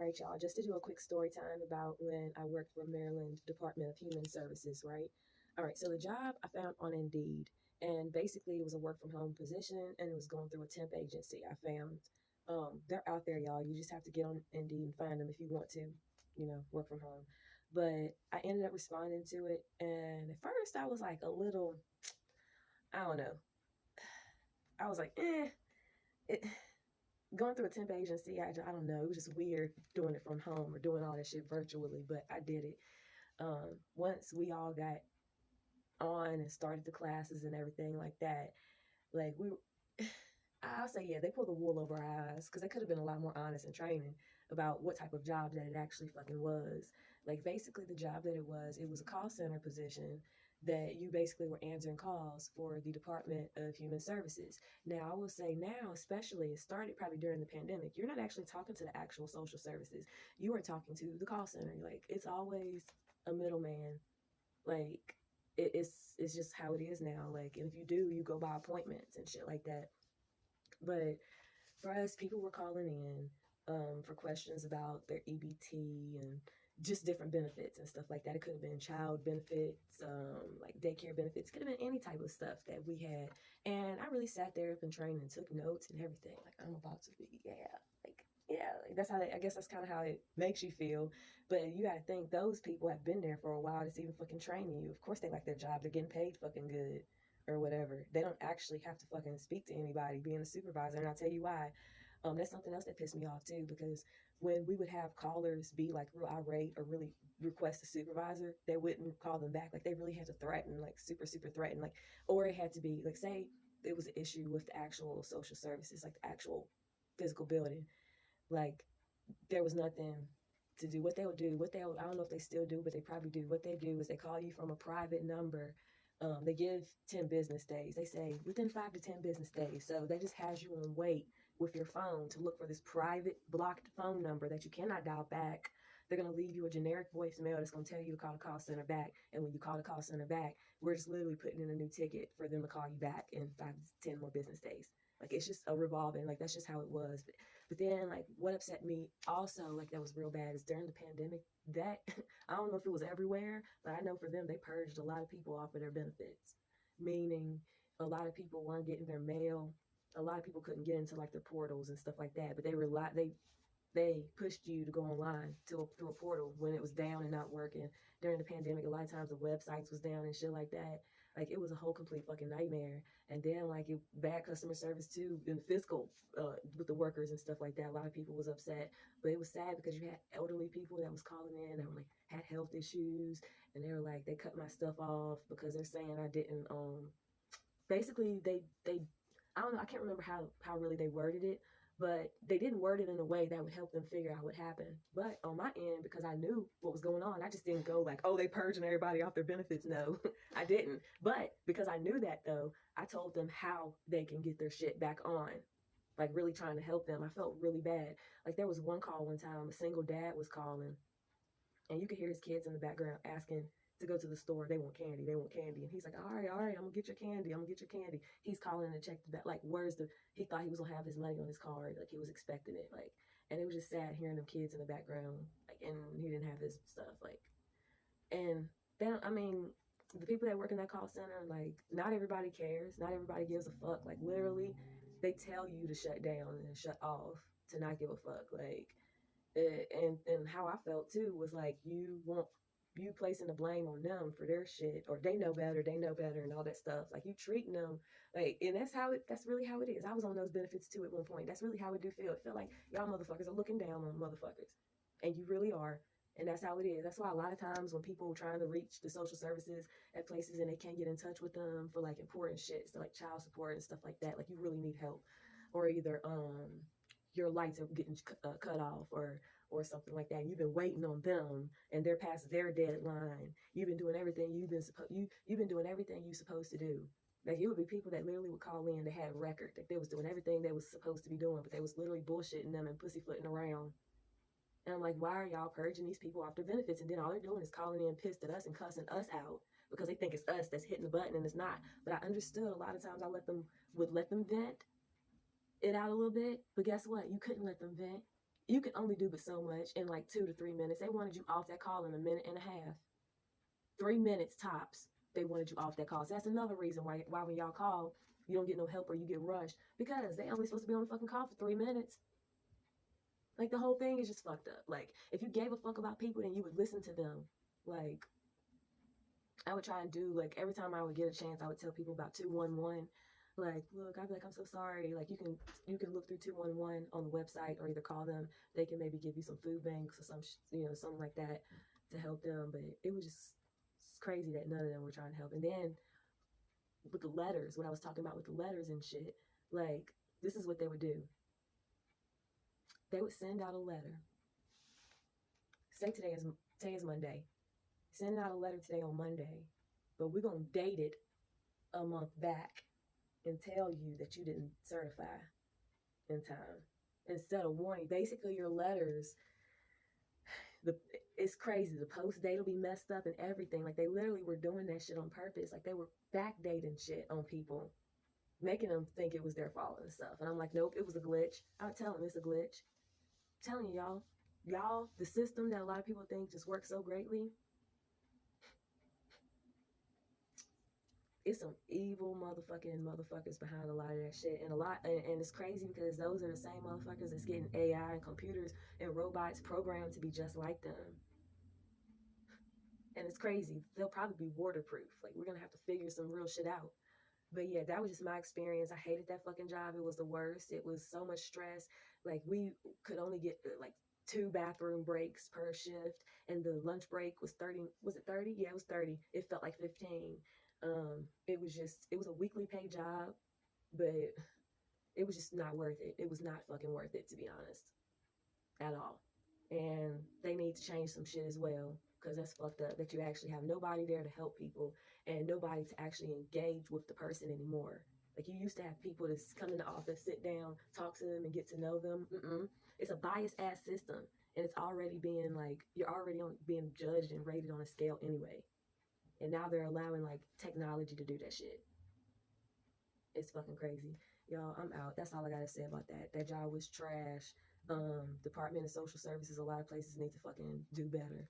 right, y'all, just to do a quick story time about when I worked for Maryland Department of Human Services, right? All right, so the job I found on Indeed, and basically it was a work from home position, and it was going through a temp agency. I found they're out there, y'all. You just have to get on Indeed and find them if you want to, work from home. But I ended up responding to it, and at first I was like a little, I don't know, I was like, it, going through a temp agency, I don't know. It was just weird doing it from home or doing all that shit virtually, but I did it. Once we all got on and started the classes and everything like that, like I'll say, yeah, they pulled the wool over our eyes because they could have been a lot more honest in training about what type of job that it actually fucking was. Like, basically, the job that it was a call center position that you basically were answering calls for the Department of Human Services. Now, I will say now, especially, it started probably during the pandemic, you're not actually talking to the actual social services. You are talking to the call center. Like, it's always a middleman. Like, it's just how it is now. Like, and if you do, you go by appointments and shit like that. But for us, people were calling in for questions about their EBT and just different benefits and stuff like that. It could have been child benefits, like daycare benefits. It could have been any type of stuff that we had. And I really sat there up and trained and took notes and everything. Like, I'm about to be, like that's how I guess that's kind of how it makes you feel. But you got to think those people have been there for a while that's even fucking training you. Of course, they like their job. They're getting paid fucking good or whatever. They don't actually have to fucking speak to anybody being a supervisor. And I'll tell you why. That's something else that pissed me off too, because when we would have callers be like real irate or really request a supervisor, they wouldn't call them back. Like, they really had to threaten, like super, super threaten. Like, or it had to be like, say it was an issue with the actual social services, like the actual physical building. Like, there was nothing to do. What they would do, I don't know if they still do, but they probably do. What they do is they call you from a private number. They give 10 business days. They say within 5 to 10 business days. So they just has you on wait with your phone to look for this private blocked phone number that you cannot dial back. They're going to leave you a generic voicemail that's going to tell you to call the call center back. And when you call the call center back, we're just literally putting in a new ticket for them to call you back in 5 to 10 more business days. Like, it's just a revolving, like, that's just how it was. But then, like, what upset me also, like, that was real bad is during the pandemic, that I don't know if it was everywhere, but I know for them, they purged a lot of people off of their benefits, meaning a lot of people weren't getting their mail. A lot of people couldn't get into like their portals and stuff like that, but they pushed you to go online through a portal when it was down and not working during the pandemic. A lot of times the websites was down and shit like that. Like, it was a whole complete fucking nightmare. And then, like, bad customer service too in fiscal with the workers and stuff like that. A lot of people was upset, but it was sad because you had elderly people that was calling in that were like had health issues, and they were like, they cut my stuff off because they're saying I didn't basically they I don't know, I can't remember how really they worded it, but they didn't word it in a way that would help them figure out what happened. But on my end, because I knew what was going on, I just didn't go like, oh, they purging everybody off their benefits. No, I didn't. But because I knew that though, I told them how they can get their shit back on. Like, really trying to help them. I felt really bad. Like, there was one call one time, a single dad was calling, and you could hear his kids in the background asking to go to the store. They want candy. They want candy. And he's like, all right, I'm gonna get your candy. I'm gonna get your candy. He's calling to check the back. Like, he thought he was gonna have his money on his card. Like, he was expecting it. Like, and it was just sad hearing them kids in the background. Like, and he didn't have his stuff. Like, and then, I mean, the people that work in that call center, like, not everybody cares. Not everybody gives a fuck. Like, literally, they tell you to shut down and shut off, to not give a fuck. Like, and how I felt too was like, you placing the blame on them for their shit, or they know better and all that stuff. Like, you treating them like, and that's really how it is. I was on those benefits too at one point. That's really how it do feel. It felt like y'all motherfuckers are looking down on motherfuckers, and you really are. And that's how it is. That's why a lot of times when people are trying to reach the social services at places and they can't get in touch with them for like important shit, so like child support and stuff like that, like, you really need help. Or either your lights are getting cut off, or something like that. You've been waiting on them and they're past their deadline. You've been doing everything you've been doing everything you're supposed to do. Like, it would be people that literally would call in, they had a record, that they was doing everything they was supposed to be doing, but they was literally bullshitting them and pussyfooting around. And I'm like, why are y'all purging these people off their benefits? And then all they're doing is calling in pissed at us and cussing us out because they think it's us that's hitting the button, and it's not. But I understood a lot of times I would let them vent it out a little bit. But guess what? You couldn't let them vent. You can only do but so much in like 2 to 3 minutes. They wanted you off that call in a minute and a half. 3 minutes tops. They wanted you off that call. So that's another reason why when y'all call, you don't get no help or you get rushed because they only supposed to be on the fucking call for 3 minutes. Like the whole thing is just fucked up. Like if you gave a fuck about people, then you would listen to them. Like I would try and do like every time I would get a chance, I would tell people about 211. Like, look, I'd be like, I'm so sorry. Like you can look through 211 on the website or either call them. They can maybe give you some food banks or something like that to help them. But it was just it's crazy that none of them were trying to help. And then with the letters, what I was talking about with the letters and shit, like this is what they would do. They would send out a letter. Say today is Monday. Send out a letter today on Monday, but we're gonna date it a month back and tell you that you didn't certify in time. Instead of warning, basically your letters, the it's crazy. The post date will be messed up and everything. Like they literally were doing that shit on purpose. Like they were backdating shit on people, making them think it was their fault and stuff. And I'm like, nope, it was a glitch. I would tell them it's a glitch. I'm telling y'all, the system that a lot of people think just works so greatly, it's some evil motherfuckers behind a lot of that shit, and it's crazy because those are the same motherfuckers that's getting AI and computers and robots programmed to be just like them. And it's crazy. They'll probably be waterproof. Like we're gonna have to figure some real shit out. But yeah, that was just my experience. I hated that fucking job. It was the worst. It was so much stress. Like we could only get like 2 bathroom breaks per shift, and the lunch break was 30. Was it 30? Yeah, it was 30. It felt like 15. It was a weekly pay job, but it was just not worth it. It was not fucking worth it, to be honest, at all. And they need to change some shit as well because that's fucked up that you actually have nobody there to help people and nobody to actually engage with the person anymore. Like you used to have people that come in the office, sit down, talk to them, and get to know them. It's a biased ass system, and it's already being like you're already being judged and rated on a scale anyway. And now they're allowing like technology to do that shit. It's fucking crazy. Y'all, I'm out. That's all I gotta say about that. That job was trash. Department of Social Services, a lot of places need to fucking do better.